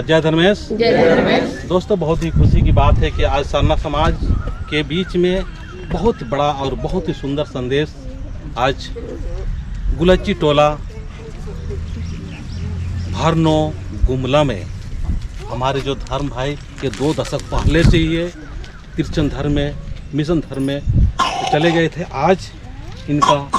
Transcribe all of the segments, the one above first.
जय धर्मेश। दोस्तों, बहुत ही खुशी की बात है कि आज सरना समाज के बीच में बहुत बड़ा और बहुत ही सुंदर संदेश आज गुलच्ची टोला भरनो गुमला में हमारे जो धर्म भाई के 2 दशक पहले से ही है क्रिश्चियन धर्म में, मिशन धर्म में चले गए थे। आज इनका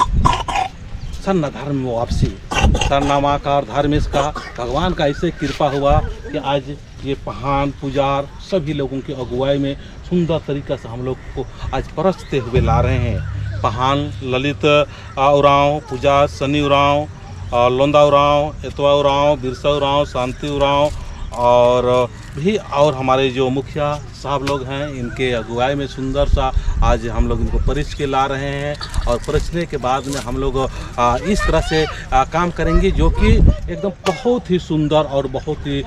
सरना धर्म में वापसी, सरनामा का और धर्मेश का भगवान का ऐसे कृपा हुआ कि आज ये पहान पुजार सभी लोगों की अगुवाई में सुंदर तरीक़ा से हम लोग को आज परसते हुए ला रहे हैं। पहान ललित उरांव, पुजार सनी उरांव, लोंदा उरांव, एतवा उरांव, बिरसा उरांव, शांति उरांव और हमारे जो मुखिया साहब लोग हैं, इनके अगुवाई में सुंदर सा आज हम लोग इनको परिच के ला रहे हैं। और परिचने के बाद में हम लोग इस तरह से काम करेंगे जो कि एकदम बहुत ही सुंदर और बहुत ही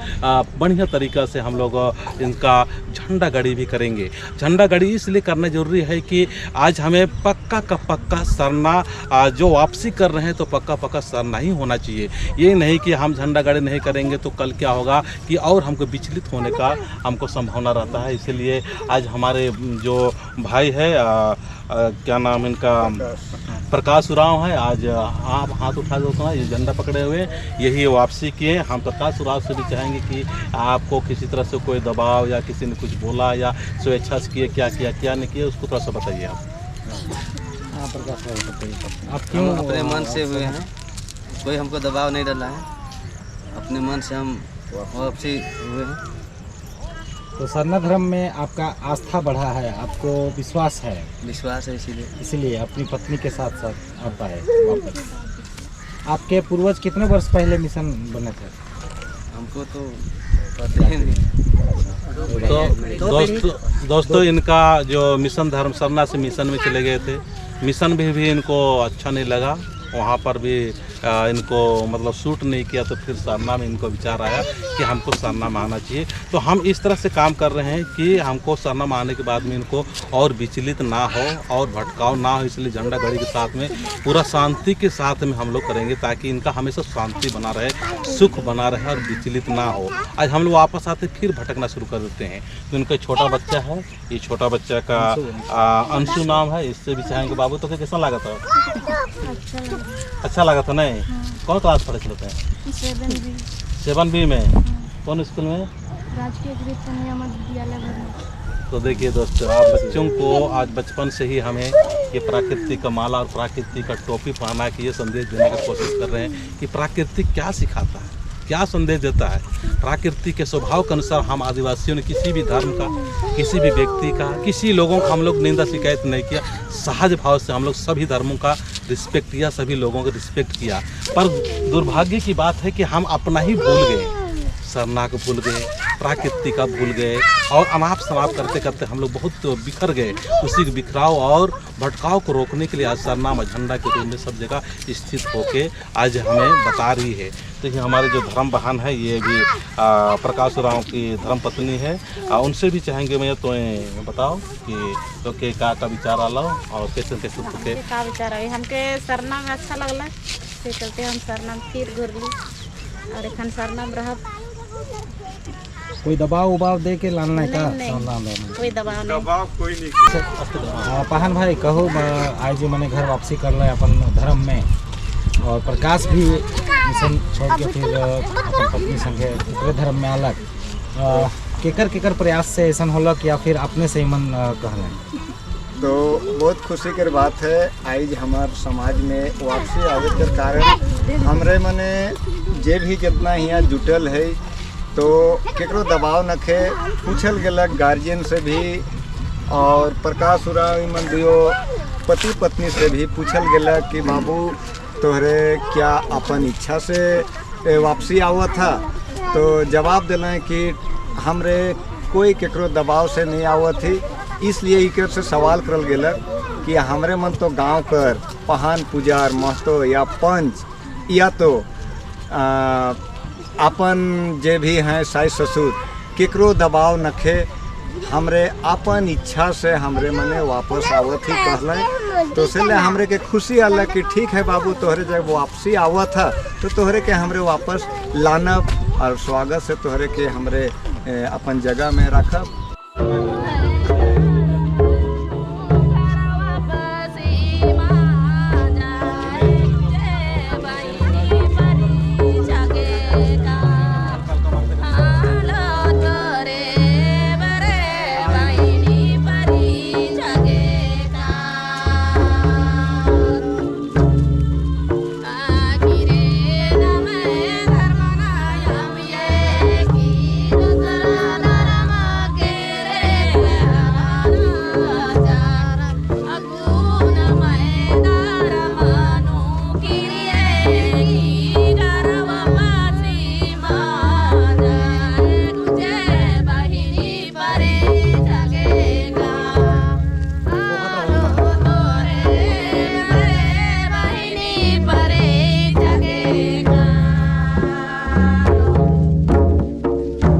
बढ़िया तरीक़ा से हम लोग इनका झंडा गाड़ी भी करेंगे। झंडा गाड़ी इसलिए करना ज़रूरी है कि आज हमें पक्का का पक्का सरना जो वापसी कर रहे हैं तो पक्का पक्का सरना ही होना चाहिए। ये नहीं कि हम झंडा गाड़ी नहीं करेंगे तो कल क्या होगा कि और हमको विचलित होने का हमको संभावना रहता है। इसलिए आज हमारे जो भाई है क्या नाम इनका, प्रकाश उरांव है, आज आप हाथ उठा दो तो ये झंडा पकड़े हुए यही वापसी किए। हम प्रकाश उरांव से भी चाहेंगे कि आपको किसी तरह से कोई दबाव या किसी ने कुछ बोला या स्वेच्छा से किए, क्या किया क्या नहीं किया, उसको थोड़ा सा बताइए आप। आप क्यों अपने मन से हुए हैं? कोई हमको दबाव नहीं डाला है, अपने मन से हम वापसी हुए हैं। तो सरना धर्म में आपका आस्था बढ़ा है, आपको विश्वास है? विश्वास है, इसीलिए अपनी पत्नी के साथ साथ आता है वापस। आपके पूर्वज कितने वर्ष पहले मिशन बने थे? हमको तो पता ही नहीं। तो दोस्तों इनका जो मिशन धर्म सरना से मिशन में चले गए थे, मिशन भी इनको अच्छा नहीं लगा, वहाँ पर भी इनको मतलब सूट नहीं किया, तो फिर सरना में इनको विचार आया कि हमको सरना में आना चाहिए। तो हम इस तरह से काम कर रहे हैं कि हमको सरना में आने के बाद में इनको और विचलित ना हो और भटकाव ना हो, इसलिए झंडा गाड़ी के साथ में पूरा शांति के साथ में हम लोग करेंगे ताकि इनका हमेशा शांति बना रहे, सुख बना रहे और विचलित ना हो। आज हम लोग वापस आते फिर भटकना शुरू कर देते हैं। तो इनका छोटा बच्चा है, ये छोटा बच्चा का अंशु नाम है, इससे भी चाहेंगे बाबू तो कैसा लगा था? अच्छा लगा था नहीं? कौन क्लास पढ़े थे? 7B में। कौन स्कूल में? राजकीय कन्या मध्य विद्यालय। तो देखिए दोस्तों, आप बच्चों को आज बचपन से ही हमें ये प्रकृति का माला और प्रकृति का टोपी पहना के ये संदेश देने की कोशिश कर रहे हैं कि प्रकृति क्या सिखाता है, क्या संदेश देता है। प्रकृति के स्वभाव के अनुसार हम आदिवासियों ने किसी भी धर्म का, किसी भी व्यक्ति का, किसी लोगों का हम लोग निंदा शिकायत नहीं किया। सहज भाव से हम लोग सभी धर्मों का रिस्पेक्ट किया, सभी लोगों का रिस्पेक्ट किया। पर दुर्भाग्य की बात है कि हम अपना ही भूल गए, सरना को भूल गए, प्रकृति का भूल गए और अनाप शनाप करते करते हम लोग बहुत बिखर गए। उसी बिखराव और भटकाव को रोकने के लिए आज सरना झंडा के रूप में सब जगह स्थित होके आज हमें बता रही है। तो ये हमारे जो धर्म बहन है, ये भी प्रकाश उरांव की धर्म पत्नी है, उनसे भी चाहेंगे मैं तो बताओ कि तो के का विचार आला और कैसे कैसे के का विचार है। हमके सरना में अच्छा लगला, से चलते हम सरना में फिर घुरली और एखन सरना में रहब। कोई दबाव उबाव दे के लाना है का? कोई दबाव नहीं, कोई नहीं। पहन भाई कहो आज मैंने घर वापसी कर ला अपन धर्म में, और प्रकाश भी मिशन छोड़ के फिर अपन पत्नी संगे दूसरे धर्म में अलग, केकर केकर प्रयास से ऐसा होला कि या फिर अपने से ही मन कहला? तो बहुत खुशी के बात है आज हमार समाज में वापसी आवे के कारण हमरे मने जे भी जितना यहाँ जुटल है तो केकरो दबाव नखे पूछल गेलक गार्जियन से भी और प्रकाश उरावी मंदियो पति पत्नी से भी पूछल गेलक कि बाबू तोहरे क्या अपन इच्छा से वापसी आवा था। तो जवाब दिलें कि हमरे कोई केकरो दबाव से नहीं आवत थी, इसलिए एक से सवाल करल गेलक कि हमरे मन तो गांव कर पहान पुजार महतो या पंच या तो अपन जे भी हैं सास ससुर केकरो दबाव नखे, हमरे अपन इच्छा से हमरे मने वापस आवत ही कहलें। तो इसलिए हमरे के खुशी आल कि ठीक है बाबू तोहरे जब वापसी आवा था तो तोहरे के हमरे वापस लानब और स्वागत से तोहरे के हमरे अपन जगह में रखब।